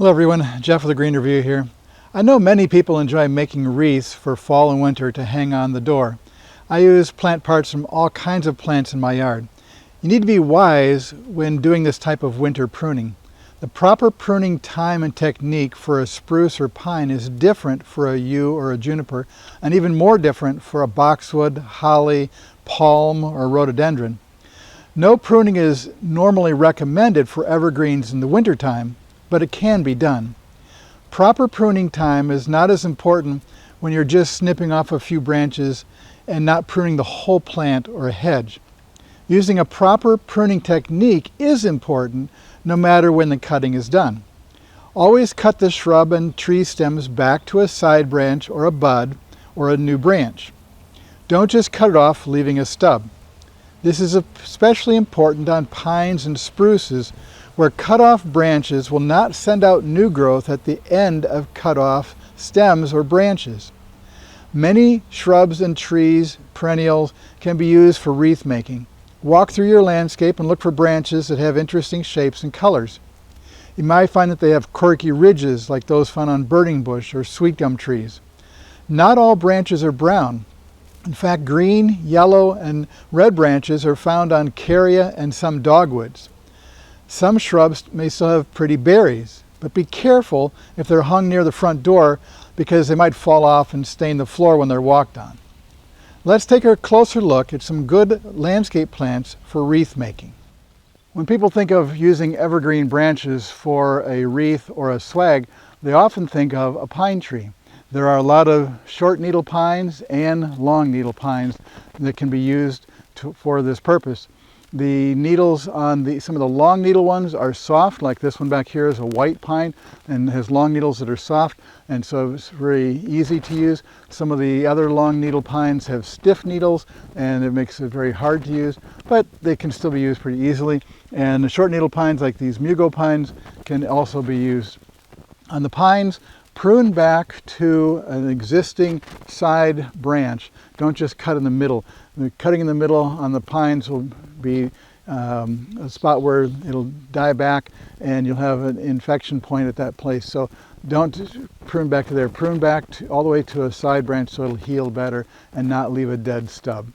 Hello everyone, Jeff with a Green Review here. I know many people enjoy making wreaths for fall and winter to hang on the door. I use plant parts from all kinds of plants in my yard. You need to be wise when doing this type of winter pruning. The proper pruning time and technique for a spruce or pine is different for a yew or a juniper, and even more different for a boxwood, holly, palm, or rhododendron. No pruning is normally recommended for evergreens in the wintertime, but it can be done. Proper pruning time is not as important when you're just snipping off a few branches and not pruning the whole plant or a hedge. Using a proper pruning technique is important no matter when the cutting is done. Always cut the shrub and tree stems back to a side branch or a bud or a new branch. Don't just cut it off leaving a stub. This is especially important on pines and spruces, where cut-off branches will not send out new growth at the end of cut-off stems or branches. Many shrubs and trees, perennials, can be used for wreath making. Walk through your landscape and look for branches that have interesting shapes and colors. You might find that they have quirky ridges like those found on burning bush or sweet gum trees. Not all branches are brown. In fact, green, yellow, and red branches are found on carya and some dogwoods. Some shrubs may still have pretty berries, but be careful if they're hung near the front door because they might fall off and stain the floor when they're walked on. Let's take a closer look at some good landscape plants for wreath making. When people think of using evergreen branches for a wreath or a swag, they often think of a pine tree. There are a lot of short needle pines and long needle pines that can be used for this purpose. The needles on some of the long needle ones are soft, like this one back here is a white pine and has long needles that are soft, and so it's very easy to use. Some of the other long needle pines have stiff needles and it makes it very hard to use, but they can still be used pretty easily. And the short needle pines like these mugo pines can also be used. On the pines, prune back to an existing side branch. Don't just cut in the middle. The cutting in the middle on the pines will be a spot where it'll die back and you'll have an infection point at that place. So don't prune back to there. Prune back all the way to a side branch so it'll heal better and not leave a dead stub.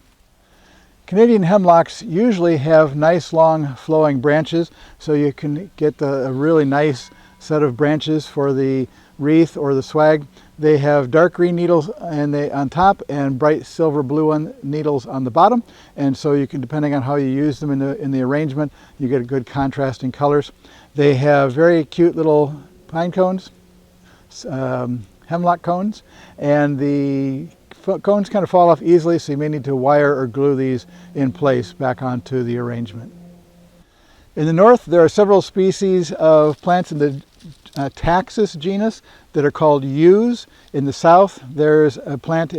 Canadian hemlocks usually have nice long flowing branches, so you can get a really nice set of branches for the wreath or the swag. They have dark green needles on top and bright silver blue needles on the bottom, and so you can, depending on how you use them in the arrangement, you get a good contrasting colors. They have very cute little pine cones, hemlock cones, and the cones kind of fall off easily, so you may need to wire or glue these in place back onto the arrangement. In the north, there are several species of plants in the Taxus genus that are called yews. In the south, there's a plant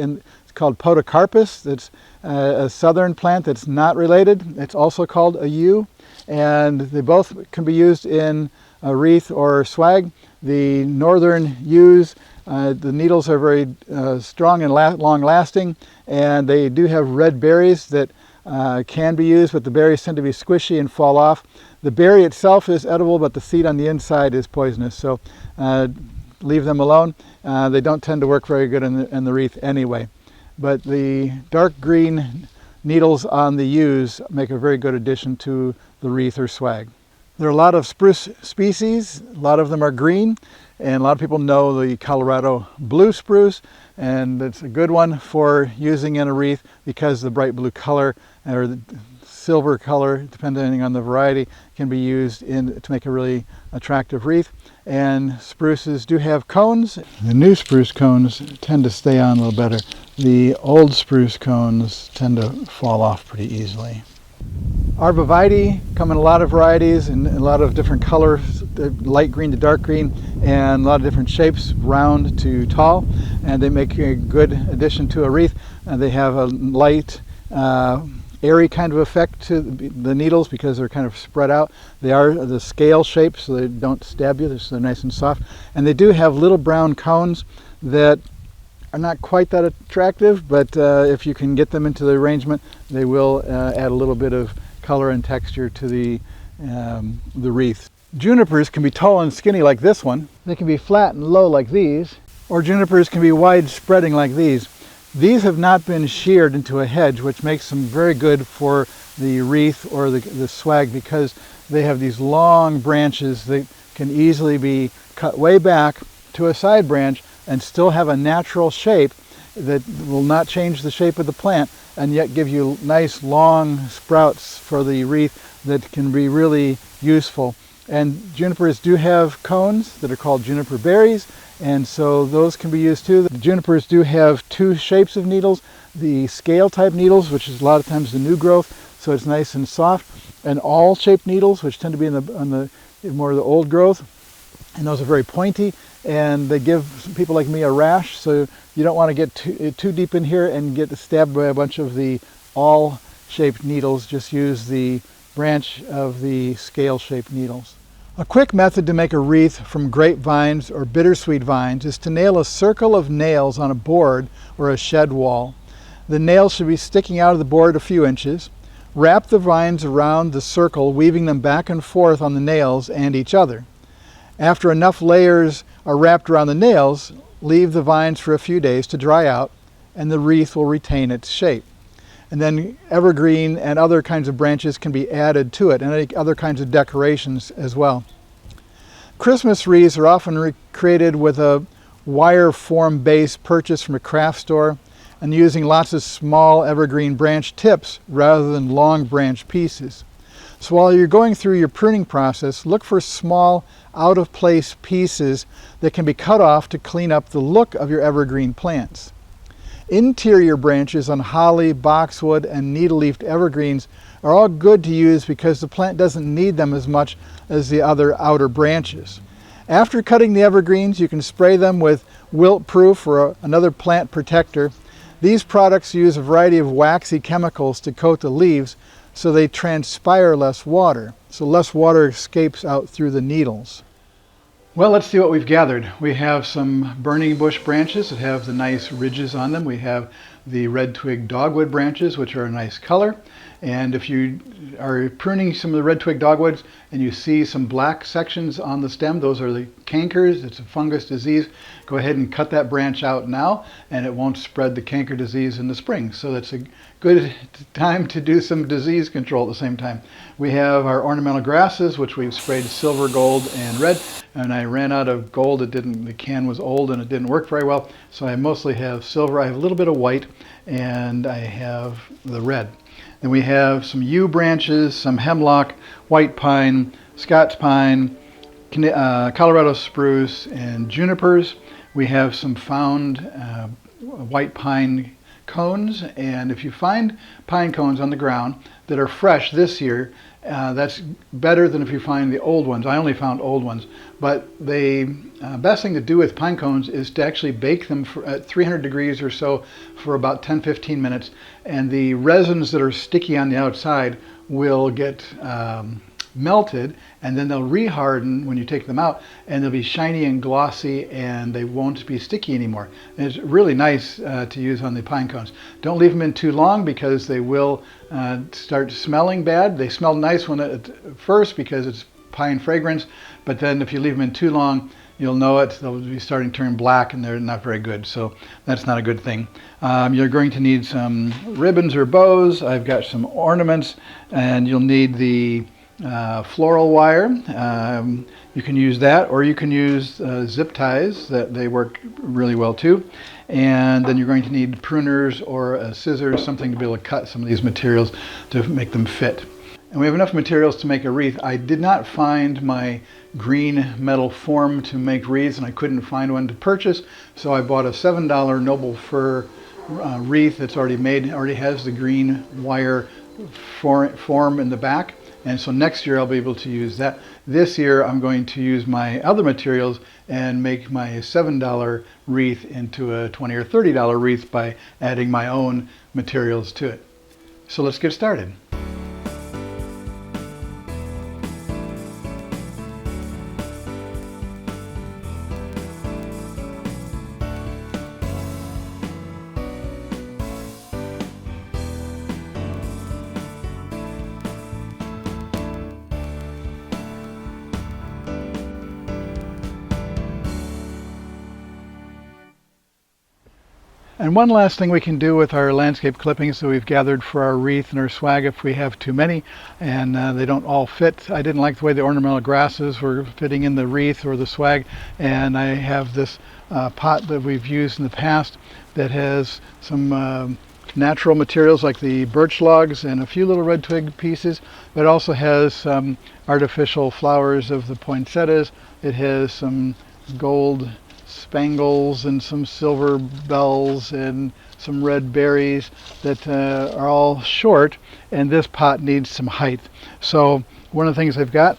called Podocarpus that's a southern plant that's not related. It's also called a yew, and they both can be used in a wreath or swag. The northern yews, the needles are very strong and long-lasting, and they do have red berries that can be used, but the berries tend to be squishy and fall off. The berry itself is edible, but the seed on the inside is poisonous, so leave them alone. They don't tend to work very good in the wreath anyway. But the dark green needles on the yews make a very good addition to the wreath or swag. There are a lot of spruce species. A lot of them are green, and a lot of people know the Colorado blue spruce, and it's a good one for using in a wreath because the bright blue color or the silver color, depending on the variety, can be used to make a really attractive wreath. And spruces do have cones. The new spruce cones tend to stay on a little better. The old spruce cones tend to fall off pretty easily. Arborvitae come in a lot of varieties and a lot of different colors, light green to dark green, and a lot of different shapes, round to tall, and they make a good addition to a wreath. They have a light, airy kind of effect to the needles because they're kind of spread out. They are the scale shape, so they don't stab you, so they're nice and soft. And they do have little brown cones that are not quite that attractive, but if you can get them into the arrangement, they will add a little bit of color and texture to the wreath. Junipers can be tall and skinny like this one. They can be flat and low like these. Or junipers can be wide spreading like these. These have not been sheared into a hedge, which makes them very good for the wreath or the swag, because they have these long branches that can easily be cut way back to a side branch and still have a natural shape that will not change the shape of the plant and yet give you nice long sprouts for the wreath that can be really useful. And junipers do have cones that are called juniper berries, and so those can be used too. The junipers do have two shapes of needles: the scale type needles, which is a lot of times the new growth, so it's nice and soft, and awl shaped needles, which tend to be on the more of the old growth, and those are very pointy, and they give people like me a rash, so you don't want to get too deep in here and get stabbed by a bunch of the awl shaped needles. Just use the branch of the scale shaped needles. A quick method to make a wreath from grapevines or bittersweet vines is to nail a circle of nails on a board or a shed wall. The nails should be sticking out of the board a few inches. Wrap the vines around the circle, weaving them back and forth on the nails and each other. After enough layers are wrapped around the nails, leave the vines for a few days to dry out, and the wreath will retain its shape. And then evergreen and other kinds of branches can be added to it, and other kinds of decorations as well. Christmas wreaths are often created with a wire form base purchased from a craft store and using lots of small evergreen branch tips rather than long branch pieces. So while you're going through your pruning process, look for small out of place pieces that can be cut off to clean up the look of your evergreen plants. Interior branches on holly, boxwood, and needle-leafed evergreens are all good to use because the plant doesn't need them as much as the other outer branches. After cutting the evergreens, you can spray them with wilt-proof or another plant protector. These products use a variety of waxy chemicals to coat the leaves so they transpire less water, so less water escapes out through the needles. Well, let's see what we've gathered. We have some burning bush branches that have the nice ridges on them. We have the red twig dogwood branches, which are a nice color. And if you are pruning some of the red twig dogwoods and you see some black sections on the stem, those are the cankers. It's a fungus disease. Go ahead and cut that branch out now, and it won't spread the canker disease in the spring. So that's a good time to do some disease control at the same time. We have our ornamental grasses, which we've sprayed silver, gold, and red. And I ran out of gold. The can was old and it didn't work very well. So I mostly have silver. I have a little bit of white, and I have the red. Then we have some yew branches, some hemlock, white pine, Scots pine, Colorado spruce, and junipers. We have some found white pine cones, and if you find pine cones on the ground that are fresh this year, that's better than if you find the old ones. I only found old ones, but the best thing to do with pine cones is to actually bake them at 300 degrees or so for about 10-15 minutes, and the resins that are sticky on the outside will get melted, and then they'll reharden when you take them out, and they'll be shiny and glossy, and they won't be sticky anymore. And it's really nice to use on the pine cones. Don't leave them in too long because they will start smelling bad. They smell nice at first because it's pine fragrance, but then if you leave them in too long, you'll know it. They'll be starting to turn black, and they're not very good, so that's not a good thing. You're going to need some ribbons or bows. I've got some ornaments, and you'll need the floral wire. You can use that, or you can use zip ties. They work really well too. And then you're going to need pruners or a scissors, something to be able to cut some of these materials to make them fit. And we have enough materials to make a wreath. I did not find my green metal form to make wreaths, and I couldn't find one to purchase, so I bought a $7 noble fir wreath that's already made. It already has the green wire form in the back. And so next year I'll be able to use that. This year I'm going to use my other materials and make my $7 wreath into a $20 or $30 wreath by adding my own materials to it. So let's get started. And one last thing we can do with our landscape clippings that we've gathered for our wreath and our swag, if we have too many and they don't all fit. I didn't like the way the ornamental grasses were fitting in the wreath or the swag, and I have this pot that we've used in the past that has some natural materials like the birch logs and a few little red twig pieces. It also has some artificial flowers of the poinsettias. It has some gold spangles and some silver bells and some red berries that are all short, and this pot needs some height. So one of the things I've got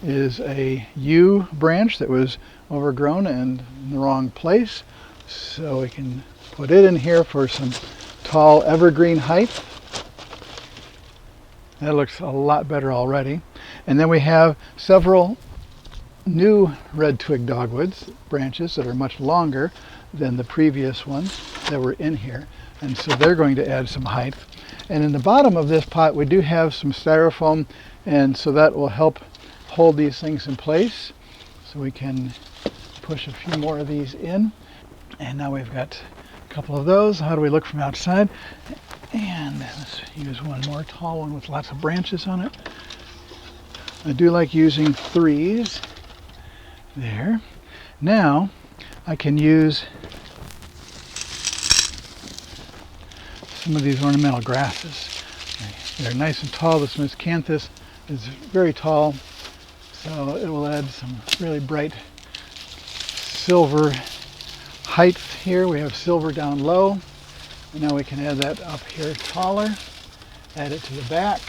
is a yew branch that was overgrown and in the wrong place, so we can put it in here for some tall evergreen height. That looks a lot better already. And then we have several new red twig dogwoods branches that are much longer than the previous ones that were in here, and so they're going to add some height. And in the bottom of this pot we do have some styrofoam, and so that will help hold these things in place. So we can push a few more of these in, and now we've got a couple of those. How do we look from outside? And let's use one more tall one with lots of branches on it. I do like using threes. There. Now I can use some of these ornamental grasses. They're nice and tall. This miscanthus is very tall, so it will add some really bright silver height here. We have silver down low. And now we can add that up here taller. Add it to the back.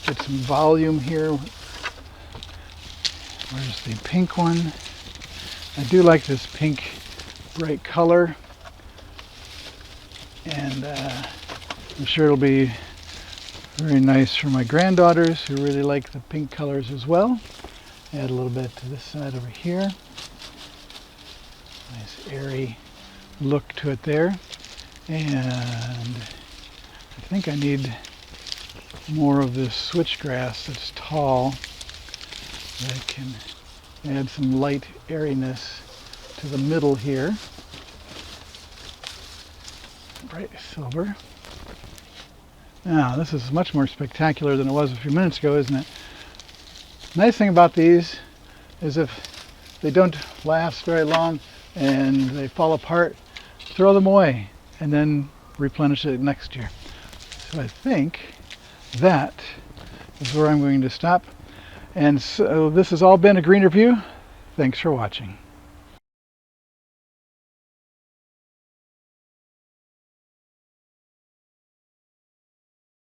Get some volume here. Where's the pink one? I do like this pink bright color, and I'm sure it'll be very nice for my granddaughters who really like the pink colors as well. Add a little bit to this side over here. Nice airy look to it there. And I think I need more of this switchgrass that's tall. I can add some light airiness to the middle here. Bright silver. Now this is much more spectacular than it was a few minutes ago, isn't it? Nice thing about these is if they don't last very long and they fall apart, throw them away and then replenish it next year. So I think that is where I'm going to stop. And so this has all been a green review. Thanks for watching.